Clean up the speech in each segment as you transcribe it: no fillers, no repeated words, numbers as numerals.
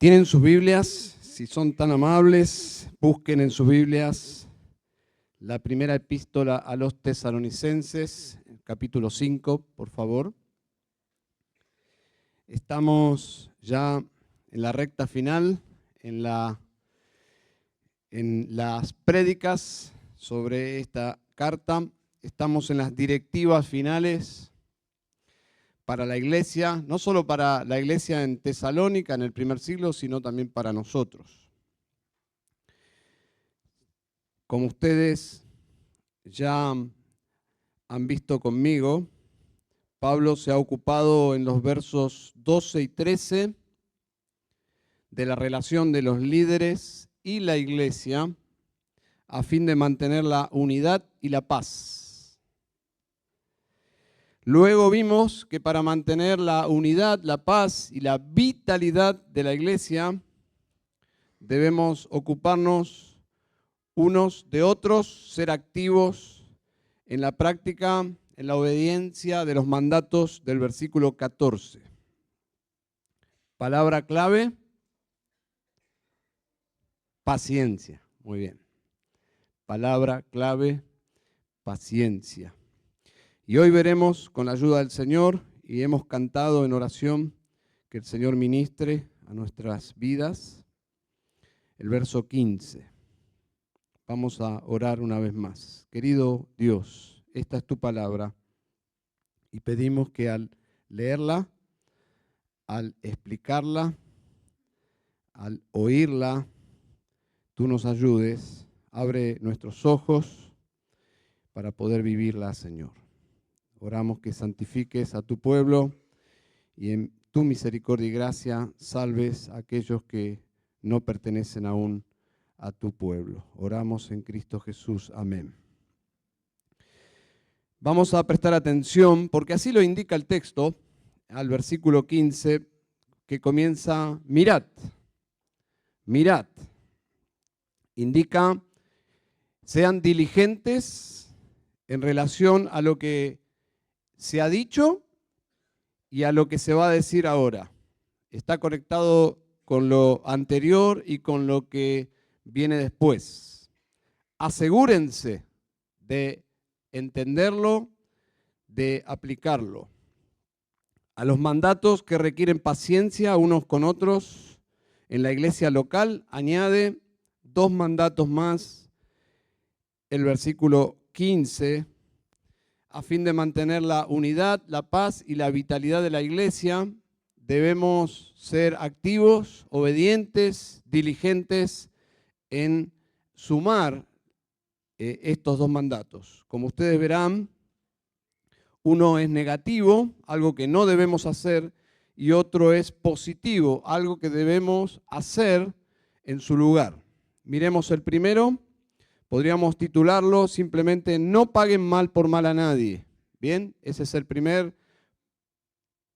¿Tienen sus Biblias? Si son tan amables, busquen en sus Biblias la primera epístola a los Tesalonicenses, capítulo 5, por favor. Estamos ya en la recta final, en las prédicas sobre esta carta. Estamos en las directivas finales para la iglesia, no solo para la iglesia en Tesalónica en el primer siglo, sino también para nosotros. Como ustedes ya han visto conmigo, Pablo se ha ocupado en los versos 12 y 13 de la relación de los líderes y la iglesia a fin de mantener la unidad y la paz. Luego vimos que para mantener la unidad, la paz y la vitalidad de la iglesia debemos ocuparnos unos de otros, ser activos en la práctica, en la obediencia de los mandatos del versículo 14. Palabra clave, paciencia. Muy bien. Palabra clave, paciencia. Y hoy veremos con la ayuda del Señor, y hemos cantado en oración que el Señor ministre a nuestras vidas, el verso 15. Vamos a orar una vez más. Querido Dios, esta es tu palabra y pedimos que al leerla, al explicarla, al oírla, tú nos ayudes, abre nuestros ojos para poder vivirla, Señor. Oramos que santifiques a tu pueblo y en tu misericordia y gracia salves a aquellos que no pertenecen aún a tu pueblo. Oramos en Cristo Jesús. Amén. Vamos a prestar atención, porque así lo indica el texto, al versículo 15, que comienza, mirad, mirad. Indica, sean diligentes en relación a lo que se ha dicho y a lo que se va a decir ahora. Está conectado con lo anterior y con lo que viene después. Asegúrense de entenderlo, de aplicarlo. A los mandatos que requieren paciencia unos con otros en la iglesia local, añade dos mandatos más, el versículo 15, a fin de mantener la unidad, la paz y la vitalidad de la iglesia, debemos ser activos, obedientes, diligentes en sumar estos dos mandatos. Como ustedes verán, uno es negativo, algo que no debemos hacer, y otro es positivo, algo que debemos hacer en su lugar. Miremos el primero, podríamos titularlo simplemente no paguen mal por mal a nadie. Bien, esa es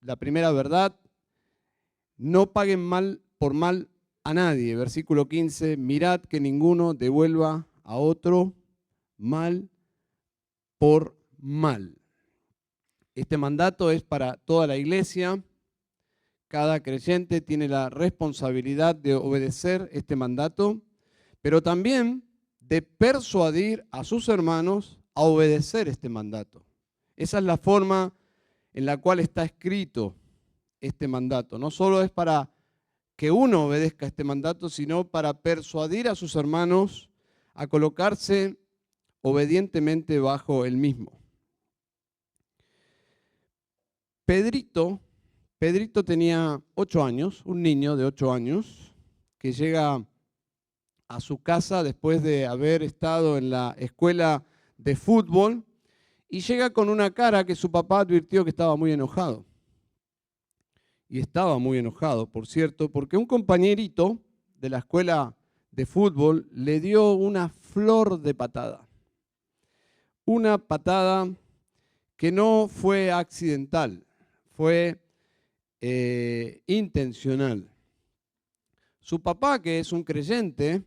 la primera verdad. No paguen mal por mal a nadie. Versículo 15, mirad que ninguno devuelva a otro mal por mal. Este mandato es para toda la iglesia. Cada creyente tiene la responsabilidad de obedecer este mandato, pero también de persuadir a sus hermanos a obedecer este mandato. Esa es la forma en la cual está escrito este mandato. No solo es para que uno obedezca este mandato, sino para persuadir a sus hermanos a colocarse obedientemente bajo el mismo. Pedrito tenía 8 años, un niño de 8 años, que llega a su casa después de haber estado en la escuela de fútbol y llega con una cara que su papá advirtió que estaba muy enojado. Y estaba muy enojado, por cierto, porque un compañerito de la escuela de fútbol le dio una flor de patada. Una patada que no fue accidental, fue intencional. Su papá, que es un creyente,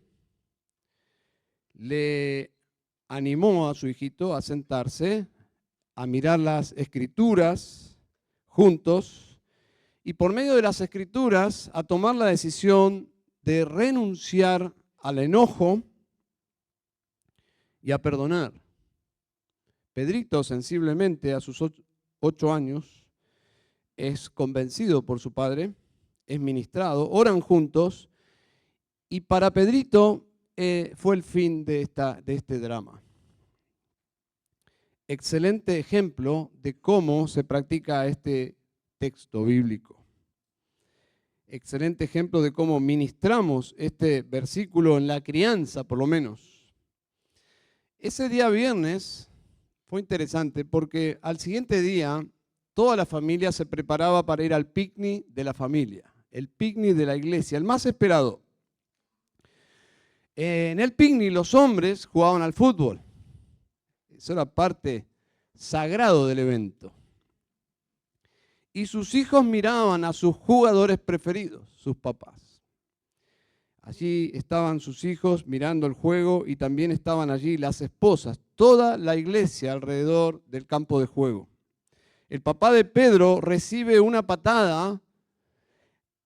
le animó a su hijito a sentarse, a mirar las escrituras juntos, y por medio de las Escrituras a tomar la decisión de renunciar al enojo y a perdonar. Pedrito, sensiblemente, a sus 8 años, es convencido por su padre, es ministrado, oran juntos, y para Pedrito fue el fin de este drama. Excelente ejemplo de cómo se practica este texto bíblico. Excelente ejemplo de cómo ministramos este versículo en la crianza, por lo menos. Ese día viernes fue interesante porque al siguiente día toda la familia se preparaba para ir al picnic de la familia, el picnic de la iglesia, el más esperado. En el picnic los hombres jugaban al fútbol. Eso era parte sagrado del evento. Y sus hijos miraban a sus jugadores preferidos, sus papás. Allí estaban sus hijos mirando el juego y también estaban allí las esposas, toda la iglesia alrededor del campo de juego. El papá de Pedro recibe una patada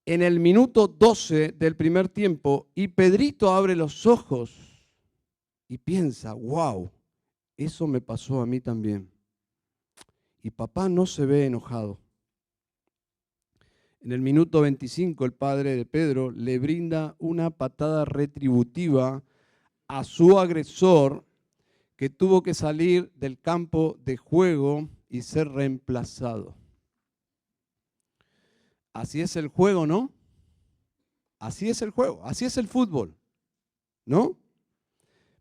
en el minuto 12 del primer tiempo y Pedrito abre los ojos y piensa, wow, eso me pasó a mí también. Y papá no se ve enojado. En el minuto 25 el padre de Pedro le brinda una patada retributiva a su agresor que tuvo que salir del campo de juego y ser reemplazado. Así es el juego, ¿no? Así es el juego, así es el fútbol, ¿no?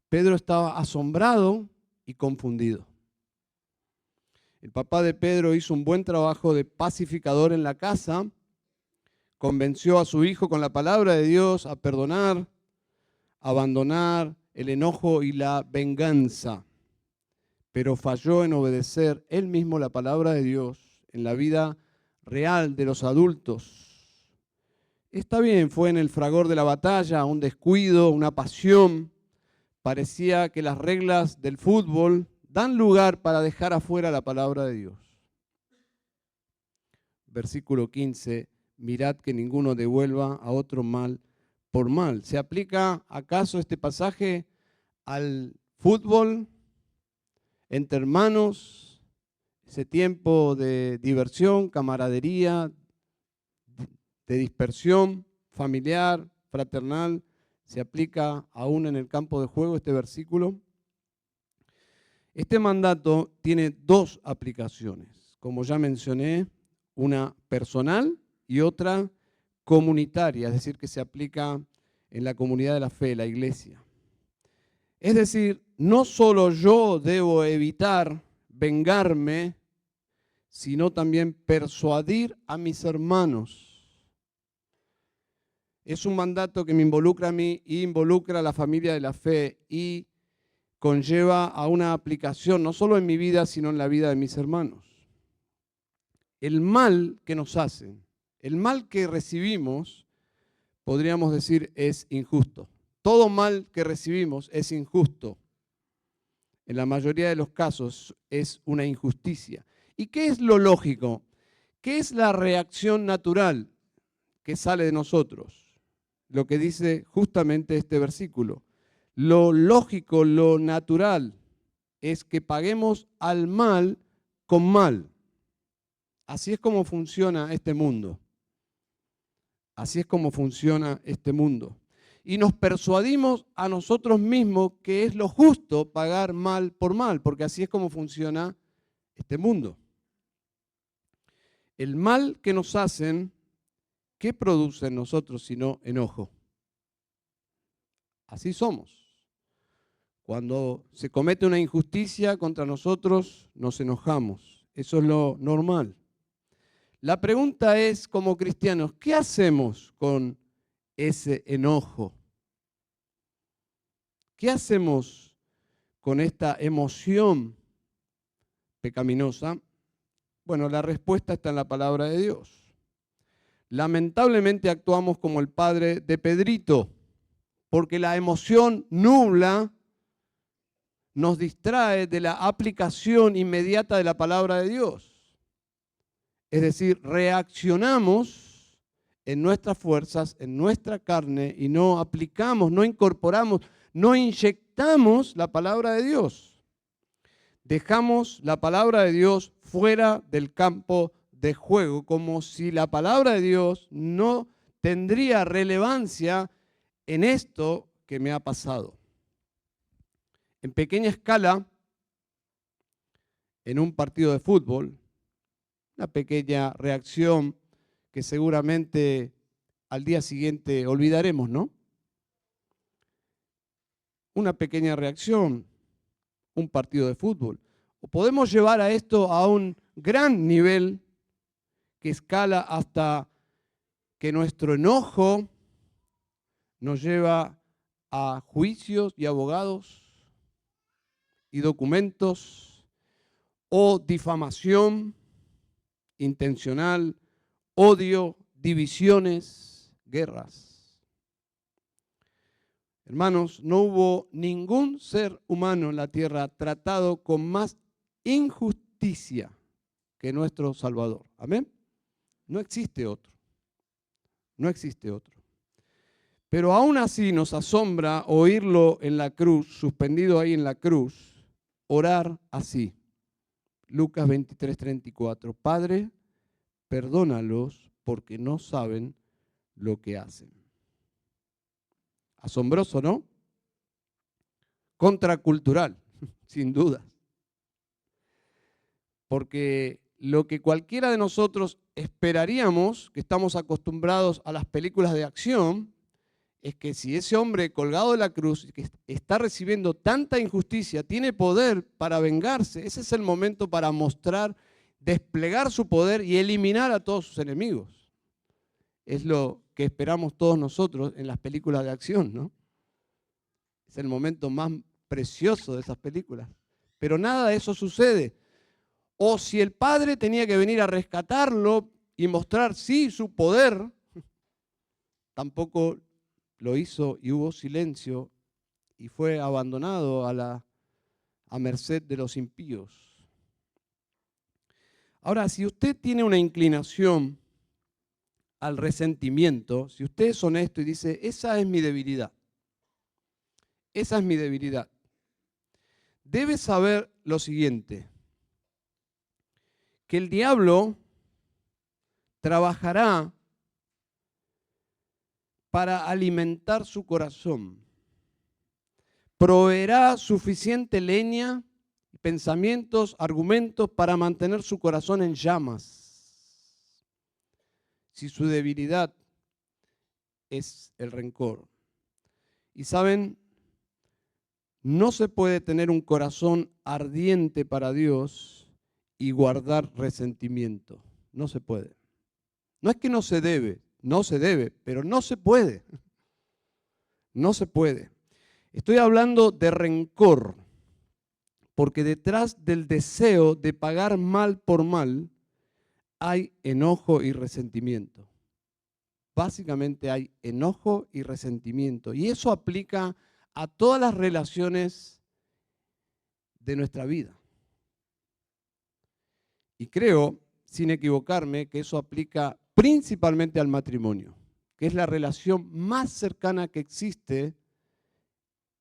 Pedro estaba asombrado y confundido. El papá de Pedro hizo un buen trabajo de pacificador en la casa, convenció a su hijo con la palabra de Dios a perdonar, abandonar el enojo y la venganza, pero falló en obedecer él mismo la palabra de Dios en la vida real de los adultos. Está bien, fue en el fragor de la batalla, un descuido, una pasión. Parecía que las reglas del fútbol dan lugar para dejar afuera la palabra de Dios. Versículo 15, mirad que ninguno devuelva a otro mal por mal. ¿Se aplica acaso este pasaje al fútbol, entre hermanos, ese tiempo de diversión, camaradería, de dispersión familiar, fraternal? ¿Se aplica aún en el campo de juego este versículo? Este mandato tiene dos aplicaciones, como ya mencioné, una personal y otra comunitaria, es decir, que se aplica en la comunidad de la fe, la iglesia. Es decir, no solo yo debo evitar vengarme, sino también persuadir a mis hermanos. Es un mandato que me involucra a mí y involucra a la familia de la fe y conlleva a una aplicación, no solo en mi vida, sino en la vida de mis hermanos. El mal que nos hacen, el mal que recibimos, podríamos decir, es injusto. Todo mal que recibimos es injusto. En la mayoría de los casos es una injusticia. ¿Y qué es lo lógico? ¿Qué es la reacción natural que sale de nosotros? Lo que dice justamente este versículo. Lo lógico, lo natural, es que paguemos al mal con mal. Así es como funciona este mundo. Así es como funciona este mundo. Y nos persuadimos a nosotros mismos que es lo justo pagar mal por mal, porque así es como funciona este mundo. El mal que nos hacen, ¿qué produce en nosotros sino enojo? Así somos. Cuando se comete una injusticia contra nosotros, nos enojamos. Eso es lo normal. La pregunta es, como cristianos, ¿qué hacemos con ese enojo? ¿Qué hacemos con esta emoción pecaminosa? Bueno, la respuesta está en la palabra de Dios. Lamentablemente actuamos como el padre de Pedrito, porque la emoción nubla nos distrae de la aplicación inmediata de la palabra de Dios. Es decir, reaccionamos en nuestras fuerzas, en nuestra carne, y no aplicamos, no incorporamos, no inyectamos la palabra de Dios. Dejamos la palabra de Dios fuera del campo de juego, como si la palabra de Dios no tendría relevancia en esto que me ha pasado. En pequeña escala, en un partido de fútbol, una pequeña reacción que seguramente al día siguiente olvidaremos, ¿no? Una pequeña reacción, un partido de fútbol. O podemos llevar a esto a un gran nivel que escala hasta que nuestro enojo nos lleva a juicios y abogados y documentos, o difamación intencional, odio, divisiones, guerras. Hermanos, no hubo ningún ser humano en la tierra tratado con más injusticia que nuestro Salvador. ¿Amén? No existe otro. No existe otro. Pero aún así nos asombra oírlo en la cruz, suspendido ahí en la cruz, orar así. Lucas 23:34. Padre, perdónalos porque no saben lo que hacen. Asombroso, ¿no? Contracultural, sin duda. Porque lo que cualquiera de nosotros esperaríamos, que estamos acostumbrados a las películas de acción, es que si ese hombre colgado de la cruz, que está recibiendo tanta injusticia, tiene poder para vengarse, ese es el momento para mostrar, desplegar su poder y eliminar a todos sus enemigos. Es lo que esperamos todos nosotros en las películas de acción, ¿no? Es el momento más precioso de esas películas. Pero nada de eso sucede. O si el padre tenía que venir a rescatarlo y mostrar, sí, su poder, tampoco lo hizo y hubo silencio y fue abandonado a merced de los impíos. Ahora, si usted tiene una inclinación al resentimiento, si usted es honesto y dice, esa es mi debilidad, esa es mi debilidad, debe saber lo siguiente, que el diablo trabajará para alimentar su corazón. Proveerá suficiente leña, pensamientos, argumentos para mantener su corazón en llamas. Si su debilidad es el rencor. Y saben, no se puede tener un corazón ardiente para Dios y guardar resentimiento. No se puede. No es que no se debe, pero no se puede. No se puede. Estoy hablando de rencor, porque detrás del deseo de pagar mal por mal hay enojo y resentimiento. Básicamente hay enojo y resentimiento. Y eso aplica a todas las relaciones de nuestra vida. Y creo, sin equivocarme, que eso aplica principalmente al matrimonio, que es la relación más cercana que existe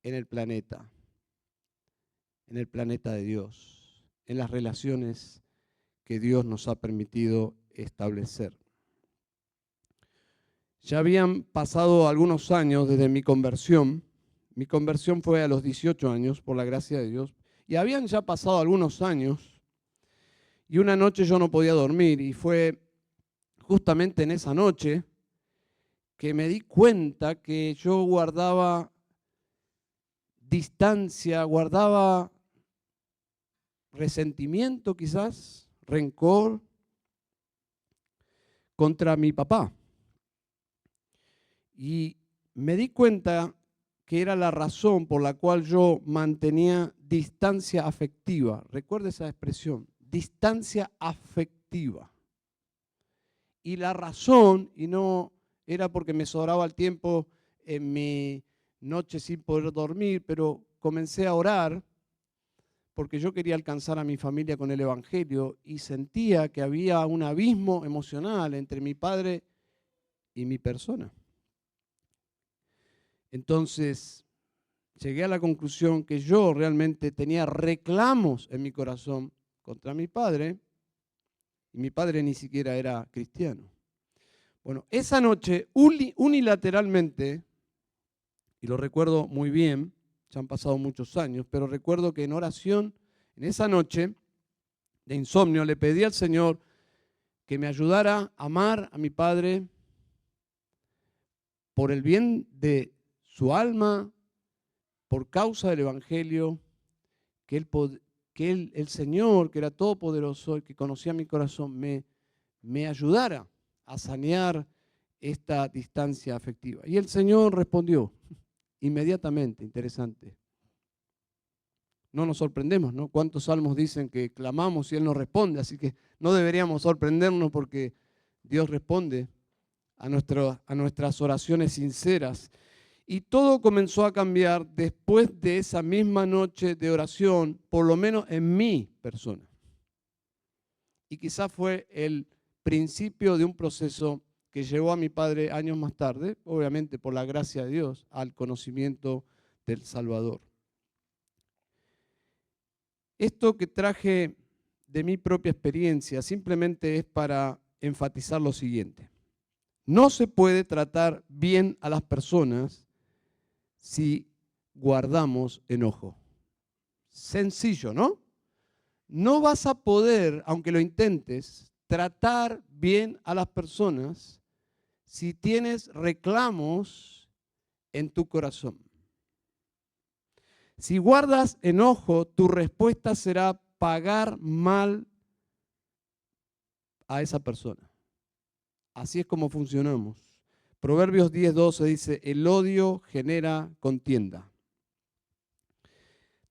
en el planeta de Dios, en las relaciones que Dios nos ha permitido establecer. Ya habían pasado algunos años desde mi conversión. Mi conversión fue a los 18 años, por la gracia de Dios. Y habían ya pasado algunos años. Y una noche yo no podía dormir. Y fue justamente en esa noche que me di cuenta que yo guardaba distancia, guardaba resentimiento quizás, rencor contra mi papá. Y me di cuenta que era la razón por la cual yo mantenía distancia afectiva. Recuerda esa expresión, distancia afectiva. Y la razón, y no era porque me sobraba el tiempo en mi noche sin poder dormir, pero comencé a orar, porque yo quería alcanzar a mi familia con el Evangelio y sentía que había un abismo emocional entre mi padre y mi persona. Entonces, llegué a la conclusión que yo realmente tenía reclamos en mi corazón contra mi padre, y mi padre ni siquiera era cristiano. Bueno, esa noche, unilateralmente, y lo recuerdo muy bien, ya han pasado muchos años, pero recuerdo que en oración, en esa noche de insomnio, le pedí al Señor que me ayudara a amar a mi padre por el bien de su alma, por causa del Evangelio, que el Señor, que era todopoderoso y que conocía mi corazón, me ayudara a sanear esta distancia afectiva. Y el Señor respondió inmediatamente, interesante. No nos sorprendemos, ¿no? ¿Cuántos salmos dicen que clamamos y Él nos responde? Así que no deberíamos sorprendernos porque Dios responde a nuestras oraciones sinceras. Y todo comenzó a cambiar después de esa misma noche de oración, por lo menos en mi persona. Y quizás fue el principio de un proceso que llevó a mi padre años más tarde, obviamente por la gracia de Dios, al conocimiento del Salvador. Esto que traje de mi propia experiencia simplemente es para enfatizar lo siguiente. No se puede tratar bien a las personas si guardamos enojo. Sencillo, ¿no? No vas a poder, aunque lo intentes, tratar bien a las personas si tienes reclamos en tu corazón. Si guardas enojo, tu respuesta será pagar mal a esa persona. Así es como funcionamos. Proverbios 10:12 dice, el odio genera contienda.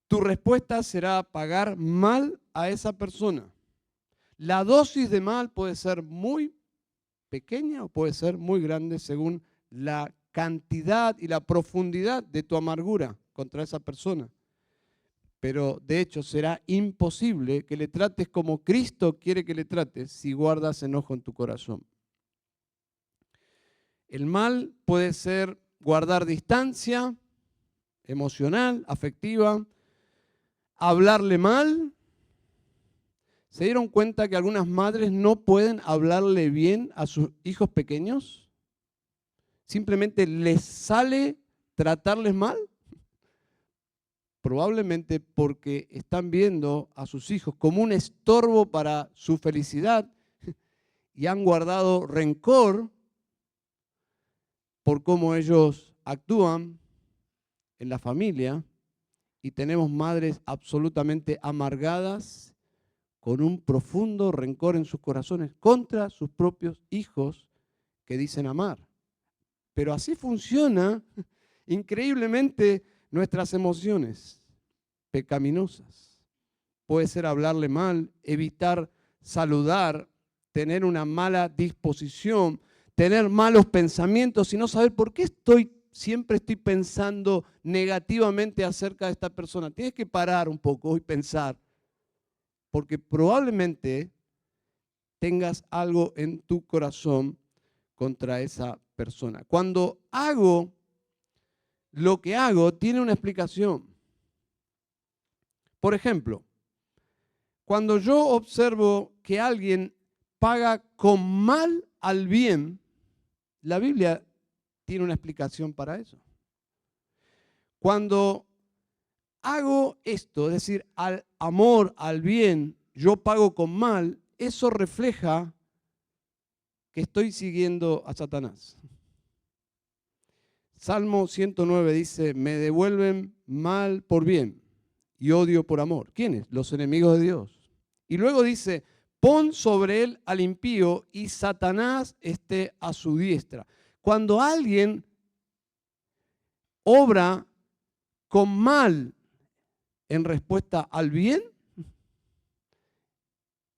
Tu respuesta será pagar mal a esa persona. La dosis de mal puede ser muy pequeña o puede ser muy grande según la cantidad y la profundidad de tu amargura contra esa persona. Pero de hecho será imposible que le trates como Cristo quiere que le trates si guardas enojo en tu corazón. El mal puede ser guardar distancia emocional, afectiva, hablarle mal. ¿Se dieron cuenta que algunas madres no pueden hablarle bien a sus hijos pequeños? Simplemente les sale tratarles mal. Probablemente porque están viendo a sus hijos como un estorbo para su felicidad y han guardado rencor por cómo ellos actúan en la familia, y tenemos madres absolutamente amargadas con un profundo rencor en sus corazones contra sus propios hijos que dicen amar. Pero así funciona increíblemente nuestras emociones pecaminosas. Puede ser hablarle mal, evitar saludar, tener una mala disposición, tener malos pensamientos y no saber por qué siempre estoy pensando negativamente acerca de esta persona. Tienes que parar un poco y pensar, porque probablemente tengas algo en tu corazón contra esa persona. Cuando hago lo que hago, tiene una explicación. Por ejemplo, cuando yo observo que alguien paga con mal al bien, la Biblia tiene una explicación para eso. Cuando hago esto, es decir, al amor, al bien, yo pago con mal, eso refleja que estoy siguiendo a Satanás. Salmo 109 dice, me devuelven mal por bien y odio por amor. ¿Quiénes? Los enemigos de Dios. Y luego dice, pon sobre él al impío y Satanás esté a su diestra. Cuando alguien obra con mal en respuesta al bien,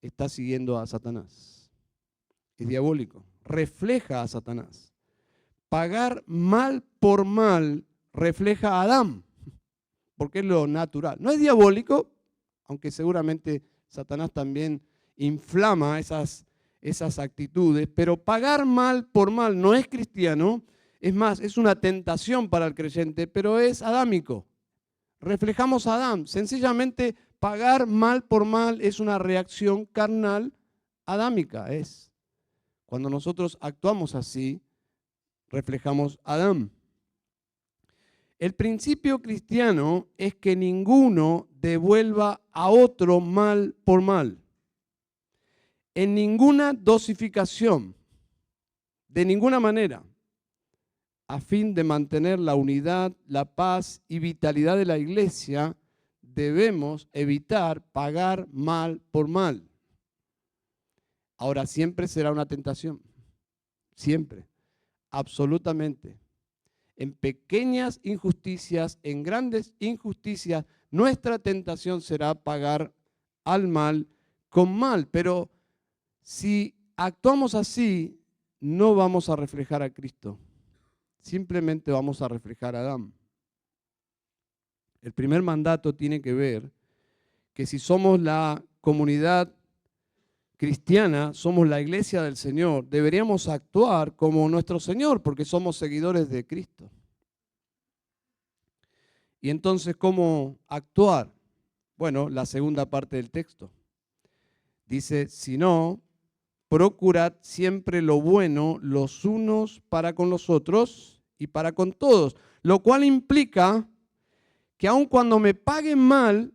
está siguiendo a Satanás. Es diabólico. Refleja a Satanás. Pagar mal por mal refleja a Adán, porque es lo natural. No es diabólico, aunque seguramente Satanás también inflama esas actitudes, pero pagar mal por mal no es cristiano, es más, es una tentación para el creyente, pero es adámico. Reflejamos a Adán, sencillamente pagar mal por mal es una reacción carnal adámica, es. Cuando nosotros actuamos así, reflejamos a Adán. El principio cristiano es que ninguno devuelva a otro mal por mal. En ninguna dosificación, de ninguna manera, a fin de mantener la unidad, la paz y vitalidad de la iglesia, debemos evitar pagar mal por mal. Ahora, siempre será una tentación, siempre, absolutamente. En pequeñas injusticias, en grandes injusticias, nuestra tentación será pagar al mal con mal. Pero si actuamos así, no vamos a reflejar a Cristo. Simplemente vamos a reflejar a Adán. El primer mandato tiene que ver que si somos la comunidad cristiana, somos la iglesia del Señor, deberíamos actuar como nuestro Señor, porque somos seguidores de Cristo. Y entonces, ¿cómo actuar? Bueno, la segunda parte del texto. Dice, si no, procurad siempre lo bueno los unos para con los otros y para con todos, lo cual implica que aun cuando me paguen mal,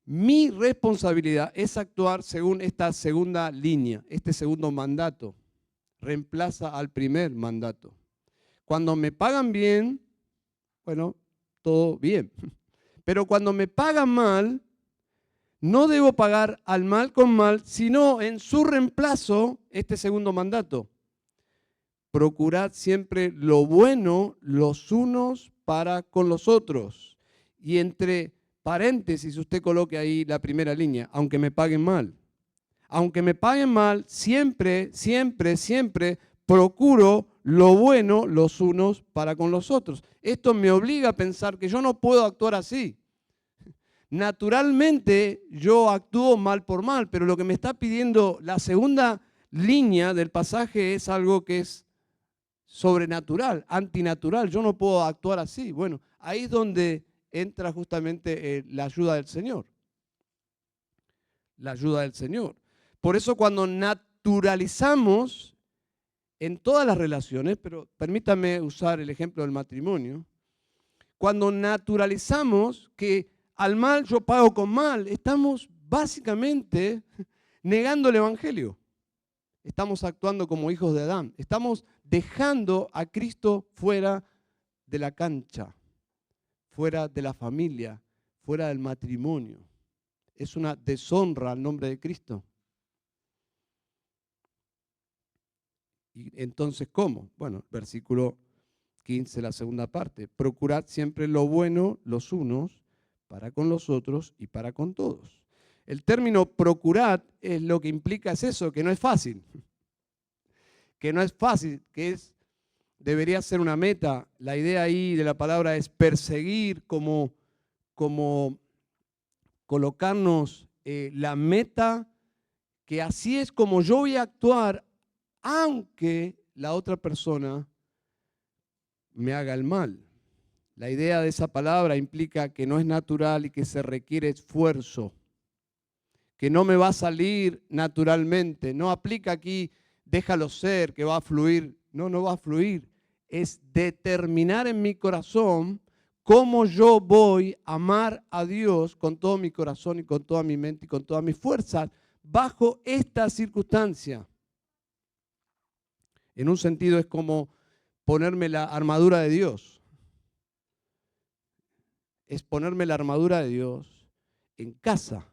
mi responsabilidad es actuar según esta segunda línea, este segundo mandato. Reemplaza al primer mandato. Cuando me pagan bien, bueno, todo bien. Pero cuando me pagan mal, no debo pagar al mal con mal, sino en su reemplazo este segundo mandato. Procurad siempre lo bueno los unos para con los otros. Y entre paréntesis usted coloque ahí la primera línea, aunque me paguen mal. Aunque me paguen mal, siempre, siempre, siempre procuro lo bueno los unos para con los otros. Esto me obliga a pensar que yo no puedo actuar así. Naturalmente yo actúo mal por mal, pero lo que me está pidiendo la segunda línea del pasaje es algo que es sobrenatural, antinatural. Yo no puedo actuar así. Bueno, ahí es donde entra justamente la ayuda del Señor. La ayuda del Señor. Por eso cuando naturalizamos en todas las relaciones, pero permítame usar el ejemplo del matrimonio, cuando naturalizamos que al mal yo pago con mal, estamos básicamente negando el Evangelio. Estamos actuando como hijos de Adán. Estamos dejando a Cristo fuera de la cancha, fuera de la familia, fuera del matrimonio. Es una deshonra al nombre de Cristo. Y entonces, ¿cómo? Bueno, versículo 15, la segunda parte. Procurad siempre lo bueno los unos para con los otros y para con todos. El término procurad es lo que implica es eso, que no es fácil. Que no es fácil, debería ser una meta. La idea ahí de la palabra es perseguir, como colocarnos la meta, que así es como yo voy a actuar, aunque la otra persona me haga el mal. La idea de esa palabra implica que no es natural y que se requiere esfuerzo, que no me va a salir naturalmente. No aplica aquí, déjalo ser, que va a fluir. No, no va a fluir. Es determinar en mi corazón cómo yo voy a amar a Dios con todo mi corazón y con toda mi mente y con todas mis fuerzas bajo esta circunstancia. En un sentido es como ponerme la armadura de Dios. Es ponerme la armadura de Dios en casa.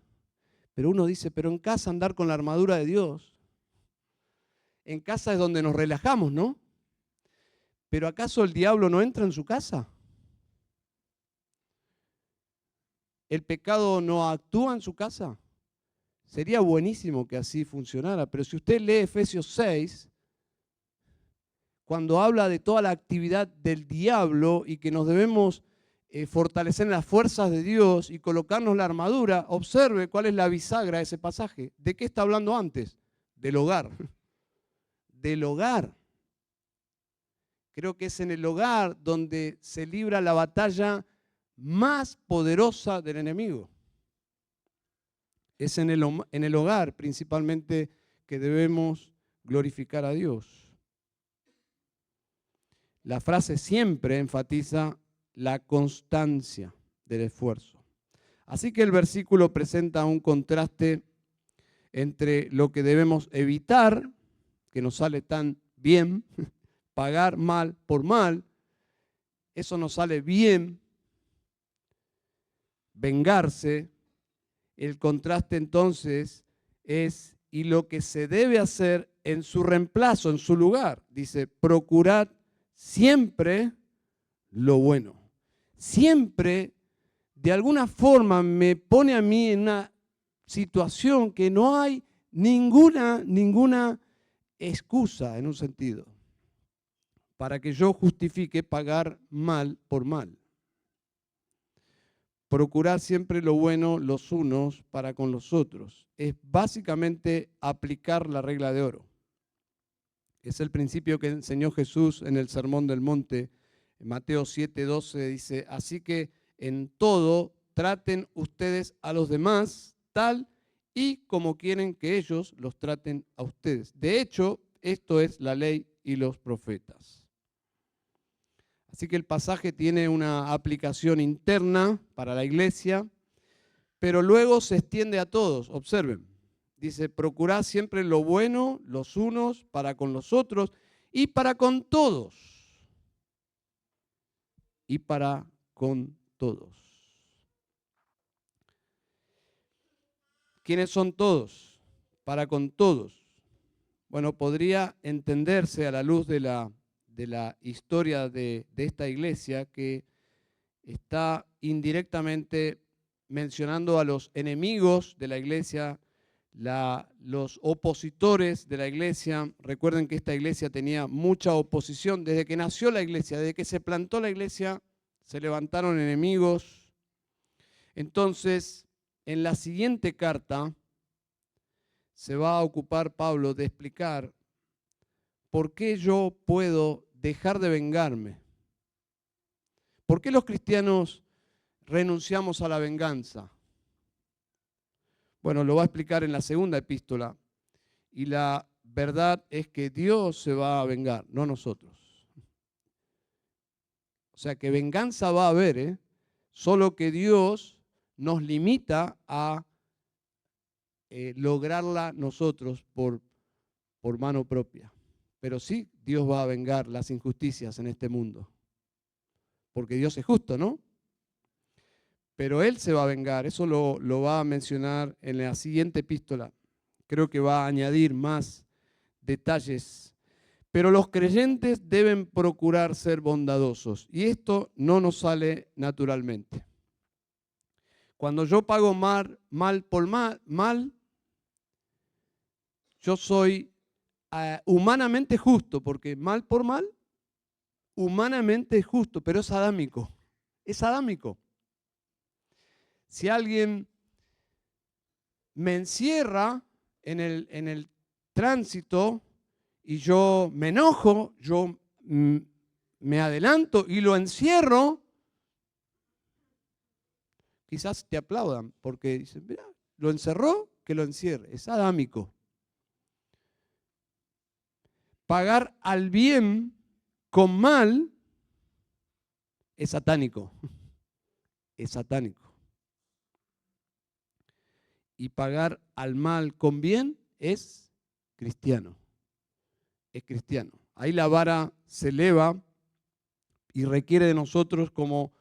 Pero uno dice, pero en casa andar con la armadura de Dios. En casa es donde nos relajamos, ¿no? Pero ¿acaso el diablo no entra en su casa? ¿El pecado no actúa en su casa? Sería buenísimo que así funcionara, pero si usted lee Efesios 6, cuando habla de toda la actividad del diablo y que nos debemos fortalecer las fuerzas de Dios y colocarnos la armadura, observe cuál es la bisagra de ese pasaje. ¿De qué está hablando antes? Del hogar. Del hogar. Creo que es en el hogar donde se libra la batalla más poderosa del enemigo. Es en el hogar principalmente que debemos glorificar a Dios. La frase siempre enfatiza la constancia del esfuerzo. Así que el versículo presenta un contraste entre lo que debemos evitar, que nos sale tan bien, pagar mal por mal, eso nos sale bien, vengarse. El contraste entonces es, y lo que se debe hacer en su reemplazo, en su lugar. Dice, procurad siempre lo bueno. Siempre, de alguna forma, me pone a mí en una situación que no hay ninguna excusa, en un sentido, para que yo justifique pagar mal por mal. Procurar siempre lo bueno los unos para con los otros. Es básicamente aplicar la regla de oro. Es el principio que enseñó Jesús en el Sermón del Monte. En Mateo 7:12 dice, así que en todo traten ustedes a los demás tal y como quieren que ellos los traten a ustedes. De hecho, esto es la ley y los profetas. Así que el pasaje tiene una aplicación interna para la iglesia, pero luego se extiende a todos. Observen, dice, procurad siempre lo bueno los unos para con los otros y para con todos. Y para con todos. ¿Quiénes son todos? Para con todos. Bueno, podría entenderse a la luz de la historia de esta iglesia que está indirectamente mencionando a los enemigos de la iglesia, los opositores de la iglesia. Recuerden que esta iglesia tenía mucha oposición. Desde que nació la iglesia, desde que se plantó la iglesia, se levantaron enemigos. Entonces, en la siguiente carta se va a ocupar Pablo de explicar por qué yo puedo dejar de vengarme. ¿Por qué los cristianos renunciamos a la venganza? Bueno, lo va a explicar en la segunda epístola. Y la verdad es que Dios se va a vengar, no nosotros. O sea que venganza va a haber, solo que Dios nos limita a lograrla nosotros por mano propia. Pero sí, Dios va a vengar las injusticias en este mundo. Porque Dios es justo, ¿no? Pero Él se va a vengar. Eso lo va a mencionar en la siguiente epístola. Creo que va a añadir más detalles. Pero los creyentes deben procurar ser bondadosos. Y esto no nos sale naturalmente. Cuando yo pago mal por mal, yo soy humanamente justo, porque mal por mal, humanamente es justo, pero es adámico. Es adámico. Si alguien me encierra en el tránsito y yo me enojo, yo me adelanto y lo encierro, quizás te aplaudan porque dicen, mira, lo encerró, que lo encierre. Es adámico. Pagar al bien con mal es satánico. Es satánico. Y pagar al mal con bien es cristiano. Es cristiano. Ahí la vara se eleva y requiere de nosotros como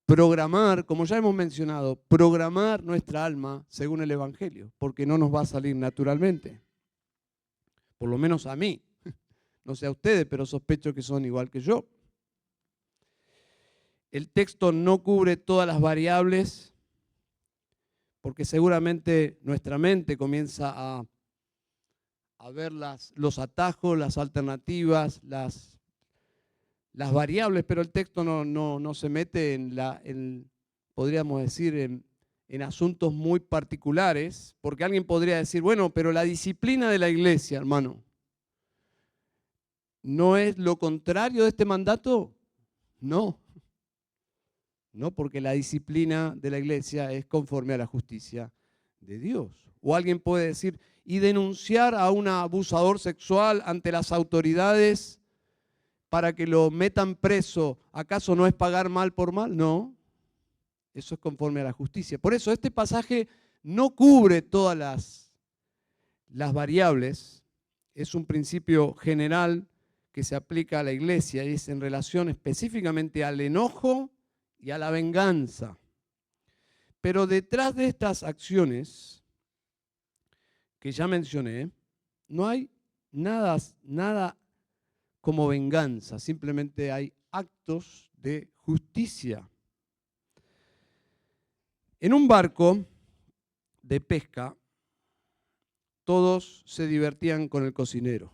programar, como ya hemos mencionado, programar nuestra alma según el Evangelio, porque no nos va a salir naturalmente. Por lo menos a mí. No sé a ustedes, pero sospecho que son igual que yo. El texto no cubre todas las variables, porque seguramente nuestra mente comienza a ver los atajos, las alternativas, las variables, pero el texto no se mete podríamos decir, en asuntos muy particulares, porque alguien podría decir, bueno, pero la disciplina de la iglesia, hermano, ¿no es lo contrario de este mandato? No, no, porque la disciplina de la iglesia es conforme a la justicia de Dios. O alguien puede decir, y denunciar a un abusador sexual ante las autoridades para que lo metan preso, ¿acaso no es pagar mal por mal? No, eso es conforme a la justicia. Por eso este pasaje no cubre todas las variables, es un principio general que se aplica a la iglesia y es en relación específicamente al enojo y a la venganza. Pero detrás de estas acciones que ya mencioné, no hay nada como venganza, simplemente hay actos de justicia. En un barco de pesca, todos se divertían con el cocinero.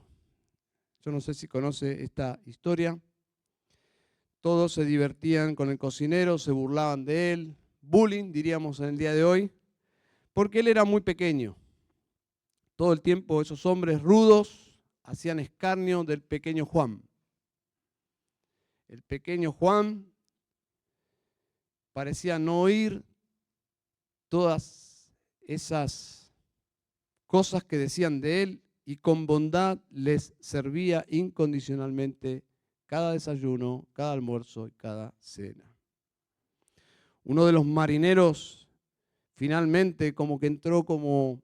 Yo no sé si conoce esta historia. Todos se divertían con el cocinero, se burlaban de él, bullying diríamos en el día de hoy, porque él era muy pequeño. Todo el tiempo esos hombres rudos hacían escarnio del pequeño Juan. El pequeño Juan parecía no oír todas esas cosas que decían de él y con bondad les servía incondicionalmente cada desayuno, cada almuerzo y cada cena. Uno de los marineros finalmente como que entró como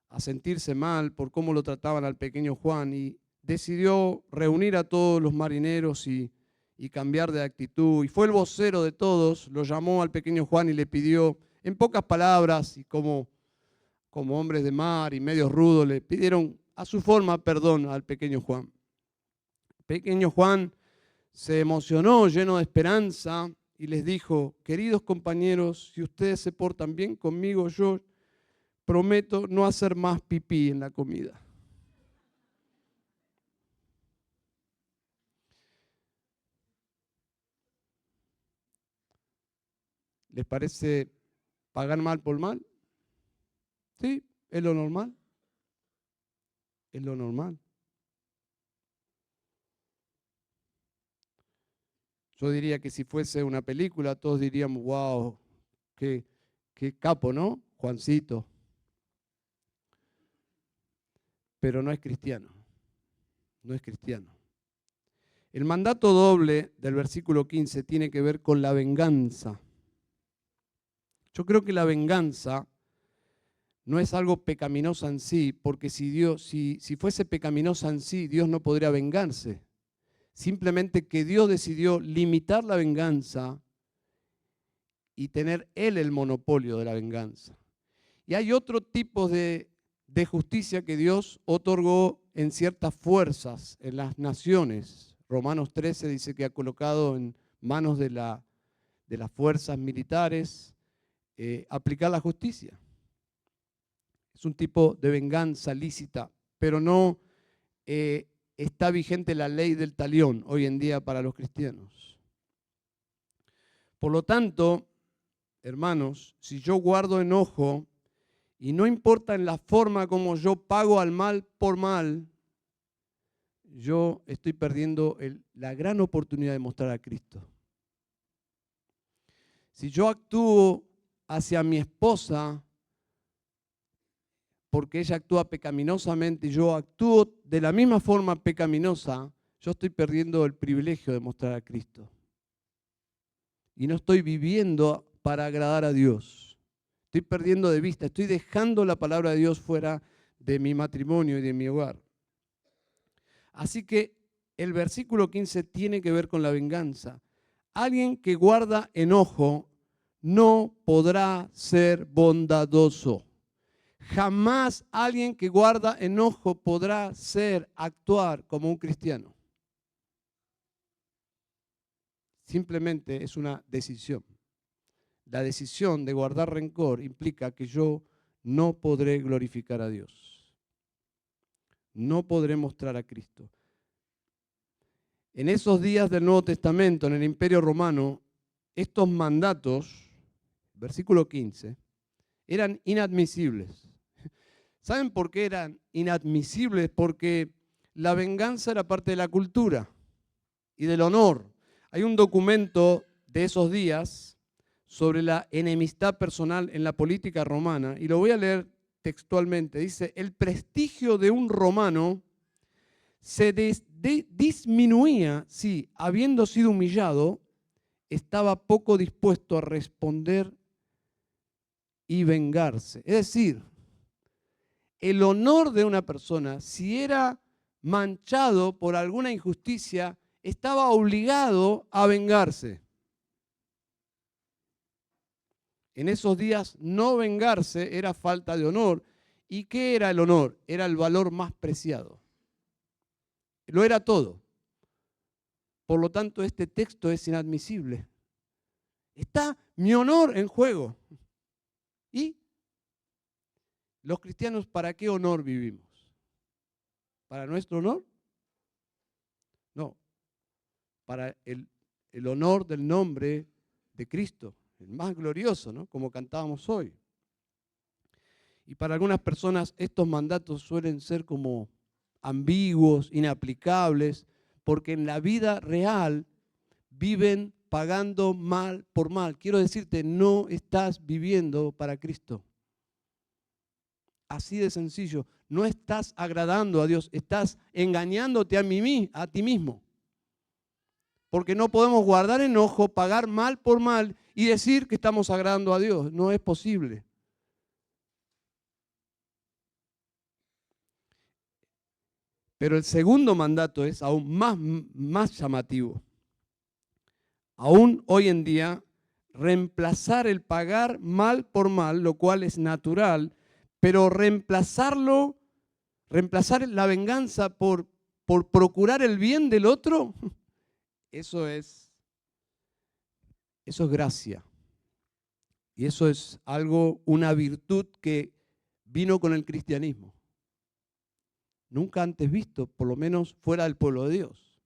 a sentirse mal por cómo lo trataban al pequeño Juan y decidió reunir a todos los marineros y cambiar de actitud. Y fue el vocero de todos, lo llamó al pequeño Juan y le pidió, en pocas palabras y como hombres de mar y medios rudos, le pidieron a su forma perdón al pequeño Juan. El pequeño Juan se emocionó, lleno de esperanza, y les dijo, queridos compañeros, si ustedes se portan bien conmigo, yo prometo no hacer más pipí en la comida. ¿Les parece pagar mal por mal? Sí, es lo normal. Es lo normal. Yo diría que si fuese una película, todos diríamos, wow, qué capo, ¿no? Juancito. Pero no es cristiano. No es cristiano. El mandato doble del versículo 15 tiene que ver con la venganza. Yo creo que la venganza no es algo pecaminosa en sí, porque si fuese pecaminosa en sí, Dios no podría vengarse. Simplemente que Dios decidió limitar la venganza y tener Él el monopolio de la venganza. Y hay otro tipo de justicia que Dios otorgó en ciertas fuerzas, en las naciones. Romanos 13 dice que ha colocado en manos de las fuerzas militares aplicar la justicia. Es un tipo de venganza lícita, pero no está vigente la ley del talión hoy en día para los cristianos. Por lo tanto, hermanos, si yo guardo enojo, y no importa en la forma como yo pago al mal por mal, yo estoy perdiendo la gran oportunidad de mostrar a Cristo. Si yo actúo hacia mi esposa porque ella actúa pecaminosamente y yo actúo de la misma forma pecaminosa, yo estoy perdiendo el privilegio de mostrar a Cristo. Y no estoy viviendo para agradar a Dios. Estoy perdiendo de vista, estoy dejando la palabra de Dios fuera de mi matrimonio y de mi hogar. Así que el versículo 15 tiene que ver con la venganza. Alguien que guarda enojo no podrá ser bondadoso. Jamás alguien que guarda enojo podrá actuar como un cristiano. Simplemente es una decisión. La decisión de guardar rencor implica que yo no podré glorificar a Dios. No podré mostrar a Cristo. En esos días del Nuevo Testamento, en el Imperio Romano, estos mandatos, versículo 15, eran inadmisibles. ¿Saben por qué eran inadmisibles? Porque la venganza era parte de la cultura y del honor. Hay un documento de esos días sobre la enemistad personal en la política romana, y lo voy a leer textualmente. Dice: el prestigio de un romano se disminuía si, habiendo sido humillado, estaba poco dispuesto a responder y vengarse. Es decir, el honor de una persona, si era manchado por alguna injusticia, estaba obligado a vengarse. En esos días, no vengarse era falta de honor. ¿Y qué era el honor? Era el valor más preciado. Lo era todo. Por lo tanto, este texto es inadmisible. Está mi honor en juego. ¿Y los cristianos para qué honor vivimos? ¿Para nuestro honor? No, para el honor del nombre de Cristo, el más glorioso, ¿no? Como cantábamos hoy. Y para algunas personas estos mandatos suelen ser como ambiguos, inaplicables, porque en la vida real viven pagando mal por mal. Quiero decirte, no estás viviendo para Cristo. Así de sencillo. No estás agradando a Dios, estás engañándote a ti mismo. Porque no podemos guardar enojo, pagar mal por mal y decir que estamos agradando a Dios. No es posible. Pero el segundo mandato es aún más llamativo. Aún hoy en día, reemplazar el pagar mal por mal, lo cual es natural, pero reemplazar la venganza por procurar el bien del otro, eso es gracia. Y eso es una virtud que vino con el cristianismo. Nunca antes visto, por lo menos fuera del pueblo de Dios.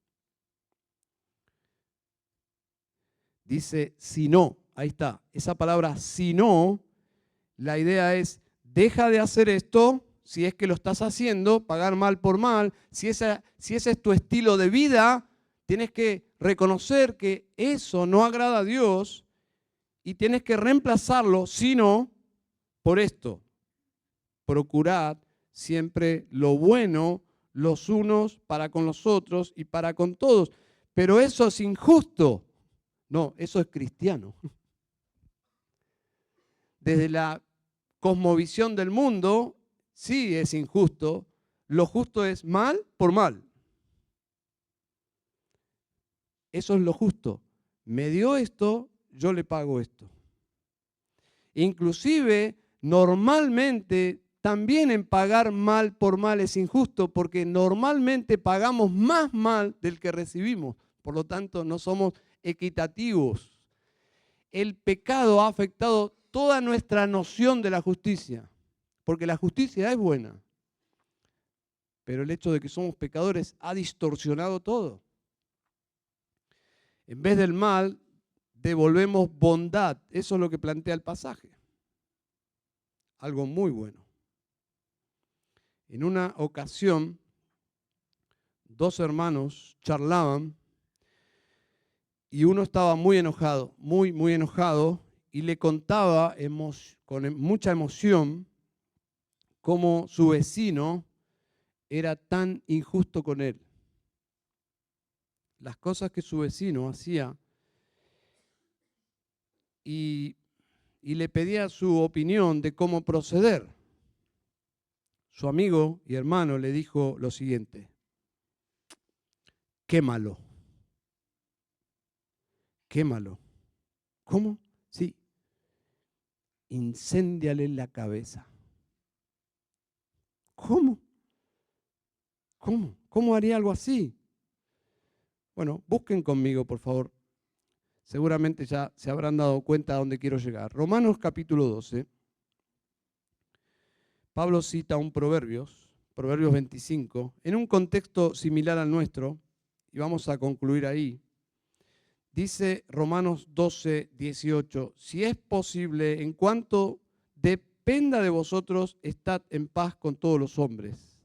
Dice, si no, ahí está, esa palabra si no, la idea es, deja de hacer esto, si es que lo estás haciendo, pagar mal por mal, si ese es tu estilo de vida, tienes que reconocer que eso no agrada a Dios y tienes que reemplazarlo, si no, por esto. Procurad siempre lo bueno los unos para con los otros y para con todos. Pero eso es injusto. No, eso es cristiano. Desde la cosmovisión del mundo, sí es injusto. Lo justo es mal por mal. Eso es lo justo. Me dio esto, yo le pago esto. Inclusive, normalmente, también en pagar mal por mal es injusto, porque normalmente pagamos más mal del que recibimos. Por lo tanto, no somos equitativos. El pecado ha afectado toda nuestra noción de la justicia, porque la justicia es buena, pero el hecho de que somos pecadores ha distorsionado todo. En vez del mal, devolvemos bondad. Eso es lo que plantea el pasaje. Algo muy bueno. En una ocasión, dos hermanos charlaban y uno estaba muy enojado, muy enojado, y le contaba con mucha emoción cómo su vecino era tan injusto con él. Las cosas que su vecino hacía, y le pedía su opinión de cómo proceder. Su amigo y hermano le dijo lo siguiente: quémalo. Quémalo. ¿Cómo? Sí. Incéndiale la cabeza. ¿Cómo? ¿Cómo? ¿Cómo haría algo así? Bueno, busquen conmigo, por favor. Seguramente ya se habrán dado cuenta a dónde quiero llegar. Romanos capítulo 12. Pablo cita un Proverbios 25, en un contexto similar al nuestro, y vamos a concluir ahí. Dice Romanos 12, 18, si es posible, en cuanto dependa de vosotros, estad en paz con todos los hombres.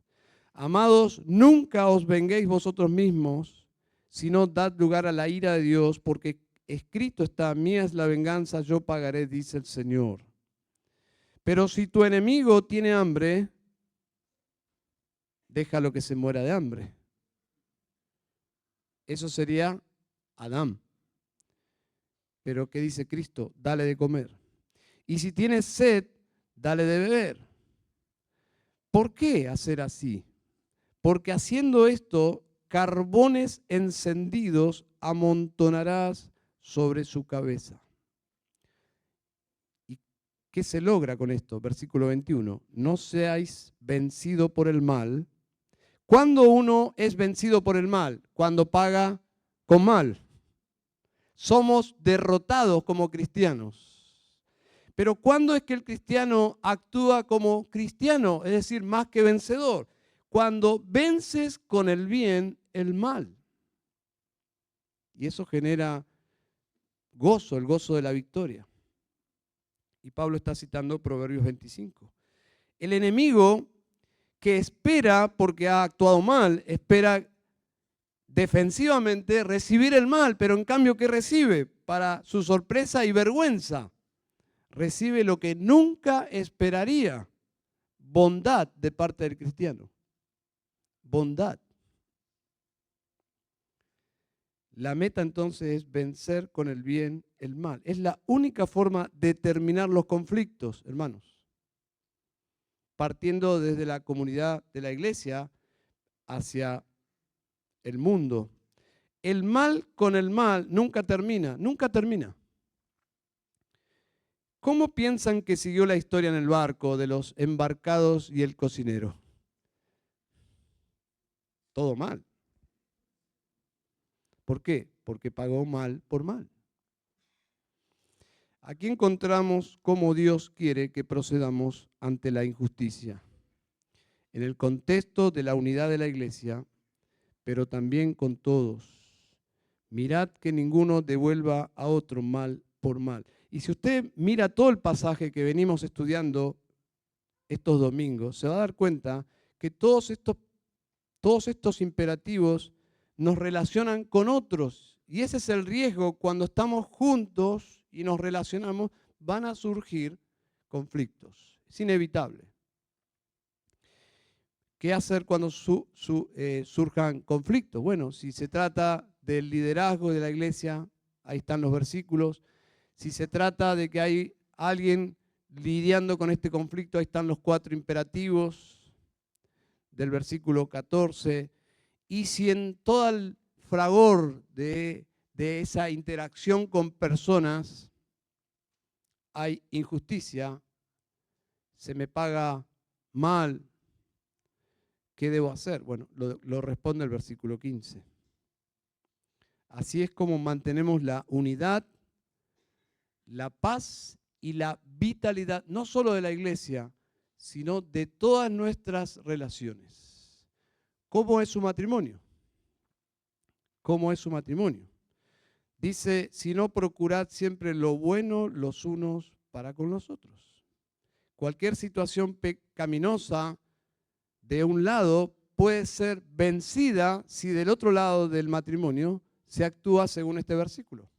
Amados, nunca os venguéis vosotros mismos, sino dad lugar a la ira de Dios, porque escrito está, mía es la venganza, yo pagaré, dice el Señor. Pero si tu enemigo tiene hambre, déjalo que se muera de hambre. Eso sería Adán. Pero ¿qué dice Cristo? Dale de comer. Y si tienes sed, dale de beber. ¿Por qué hacer así? Porque haciendo esto, carbones encendidos amontonarás sobre su cabeza. ¿Y qué se logra con esto? Versículo 21. No seáis vencido por el mal. ¿Cuándo uno es vencido por el mal? Cuando paga con mal. Somos derrotados como cristianos. Pero ¿cuándo es que el cristiano actúa como cristiano? Es decir, más que vencedor. Cuando vences con el bien el mal. Y eso genera gozo, el gozo de la victoria. Y Pablo está citando Proverbios 25. El enemigo que espera, porque ha actuado mal, espera defensivamente recibir el mal, pero en cambio, ¿qué recibe? Para su sorpresa y vergüenza, recibe lo que nunca esperaría: bondad de parte del cristiano. Bondad. La meta entonces es vencer con el bien el mal. Es la única forma de terminar los conflictos, hermanos. Partiendo desde la comunidad de la iglesia hacia el mundo. El mal con el mal nunca termina, nunca termina. ¿Cómo piensan que siguió la historia en el barco de los embarcados y el cocinero? Todo mal. ¿Por qué? Porque pagó mal por mal. Aquí encontramos cómo Dios quiere que procedamos ante la injusticia. En el contexto de la unidad de la iglesia, pero también con todos. Mirad que ninguno devuelva a otro mal por mal. Y si usted mira todo el pasaje que venimos estudiando estos domingos, se va a dar cuenta que todos estos imperativos nos relacionan con otros. Y ese es el riesgo: cuando estamos juntos y nos relacionamos, van a surgir conflictos. Es inevitable. ¿Qué hacer cuando surjan conflictos? Bueno, si se trata del liderazgo de la iglesia, ahí están los versículos. Si se trata de que hay alguien lidiando con este conflicto, ahí están los 4 imperativos del versículo 14. Y si en todo el fragor de esa interacción con personas hay injusticia, se me paga mal, ¿qué debo hacer? Bueno, lo responde el versículo 15. Así es como mantenemos la unidad, la paz y la vitalidad, no solo de la iglesia, sino de todas nuestras relaciones. ¿Cómo es su matrimonio? ¿Cómo es su matrimonio? Dice, si no, procurad siempre lo bueno los unos para con los otros. Cualquier situación pecaminosa de un lado puede ser vencida si del otro lado del matrimonio se actúa según este versículo.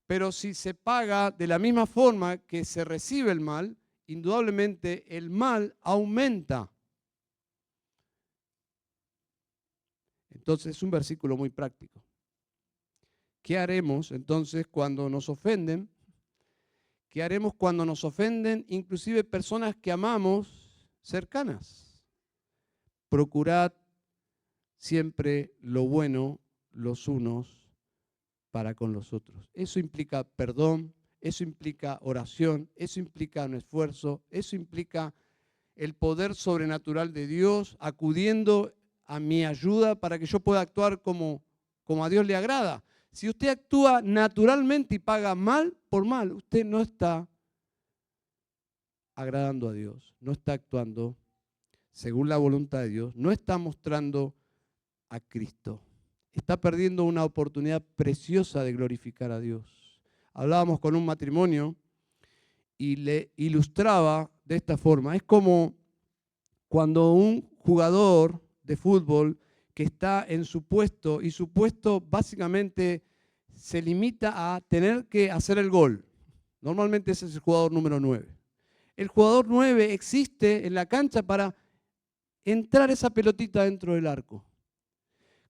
Pero si se paga de la misma forma que se recibe el mal, indudablemente el mal aumenta. Entonces es un versículo muy práctico. ¿Qué haremos entonces cuando nos ofenden? ¿Qué haremos cuando nos ofenden inclusive personas que amamos cercanas? Procurad siempre lo bueno los unos para con los otros. Eso implica perdón, eso implica oración, eso implica un esfuerzo, eso implica el poder sobrenatural de Dios acudiendo a mi ayuda para que yo pueda actuar como a Dios le agrada. Si usted actúa naturalmente y paga mal por mal, usted no está agradando a Dios, no está actuando según la voluntad de Dios, no está mostrando a Cristo. está perdiendo una oportunidad preciosa de glorificar a Dios. Hablábamos con un matrimonio y le ilustraba de esta forma. Es como cuando un jugador de fútbol que está en su puesto y su puesto básicamente se limita a tener que hacer el gol. Normalmente ese es el jugador número 9. El jugador 9 existe en la cancha para entrar esa pelotita dentro del arco.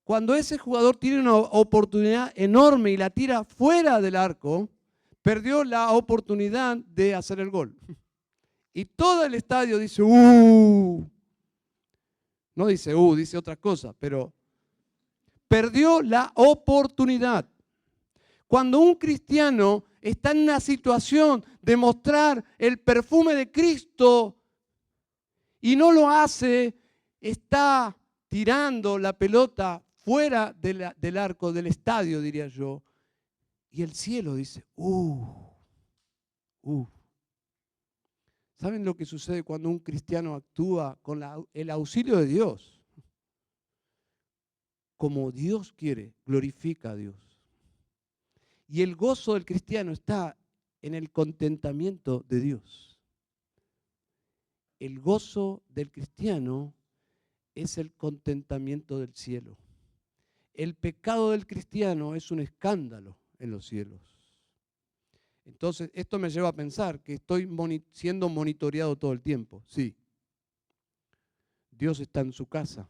Cuando ese jugador tiene una oportunidad enorme y la tira fuera del arco, perdió la oportunidad de hacer el gol. Y todo el estadio dice, ¡uh! No dice, dice otra cosa, pero perdió la oportunidad. Cuando un cristiano está en una situación de mostrar el perfume de Cristo y no lo hace, está tirando la pelota fuera del arco, del estadio, diría yo, y el cielo dice, ¿Saben lo que sucede cuando un cristiano actúa con el auxilio de Dios? Como Dios quiere, glorifica a Dios. Y el gozo del cristiano está en el contentamiento de Dios. El gozo del cristiano es el contentamiento del cielo. El pecado del cristiano es un escándalo en los cielos. Entonces, esto me lleva a pensar que estoy siendo monitoreado todo el tiempo. Sí. Dios está en su casa.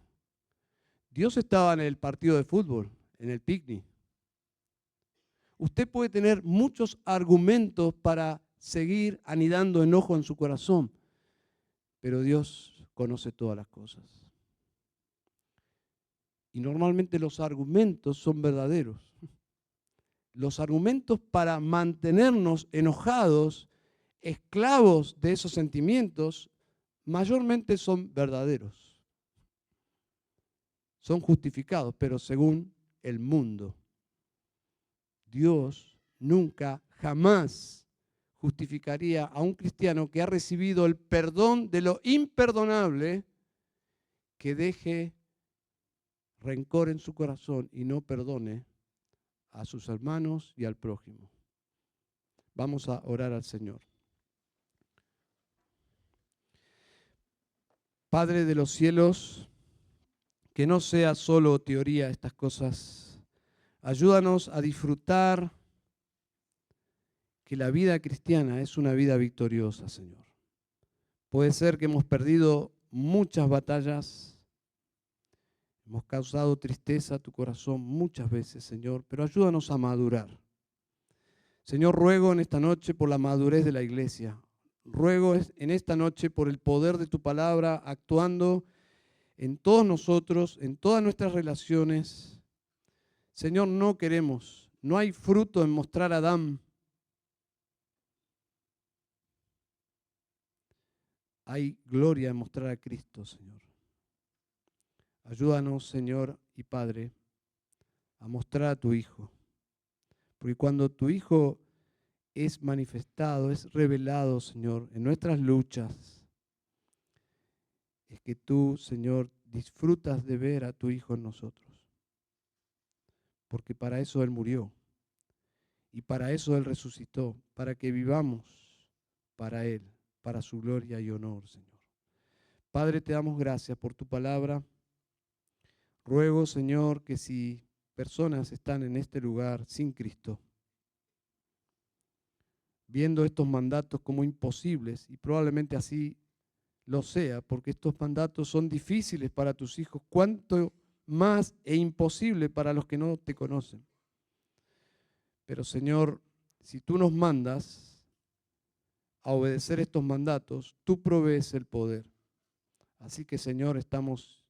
Dios estaba en el partido de fútbol, en el picnic. Usted puede tener muchos argumentos para seguir anidando enojo en su corazón, pero Dios conoce todas las cosas. Y normalmente los argumentos son verdaderos. Los argumentos para mantenernos enojados, esclavos de esos sentimientos, mayormente son verdaderos. Son justificados, pero según el mundo. Dios nunca, jamás justificaría a un cristiano que ha recibido el perdón de lo imperdonable, que deje rencor en su corazón y no perdone a sus hermanos y al prójimo. Vamos a orar al Señor. Padre de los cielos, que no sea solo teoría estas cosas. Ayúdanos a disfrutar que la vida cristiana es una vida victoriosa, Señor. Puede ser que hemos perdido muchas batallas, hemos causado tristeza a tu corazón muchas veces, Señor, pero ayúdanos a madurar. Señor, ruego en esta noche por la madurez de la iglesia. Ruego en esta noche por el poder de tu palabra actuando en todos nosotros, en todas nuestras relaciones. Señor, no hay fruto en mostrar a Adán. Hay gloria en mostrar a Cristo, Señor. Ayúdanos, Señor y Padre, a mostrar a tu Hijo. Porque cuando tu Hijo es manifestado, es revelado, Señor, en nuestras luchas, es que tú, Señor, disfrutas de ver a tu Hijo en nosotros. Porque para eso Él murió. Y para eso Él resucitó, para que vivamos para Él, para su gloria y honor, Señor. Padre, te damos gracias por tu palabra. Ruego, Señor, que si personas están en este lugar sin Cristo, viendo estos mandatos como imposibles, y probablemente así lo sea, porque estos mandatos son difíciles para tus hijos, cuánto más e imposible para los que no te conocen. Pero, Señor, si tú nos mandas a obedecer estos mandatos, tú provees el poder. Así que, Señor, estamos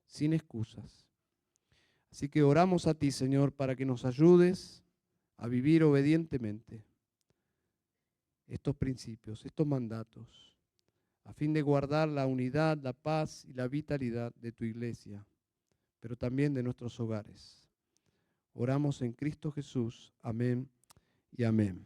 sin excusas. Así que oramos a ti, Señor, para que nos ayudes a vivir obedientemente estos principios, estos mandatos, a fin de guardar la unidad, la paz y la vitalidad de tu iglesia, pero también de nuestros hogares. Oramos en Cristo Jesús. Amén y amén.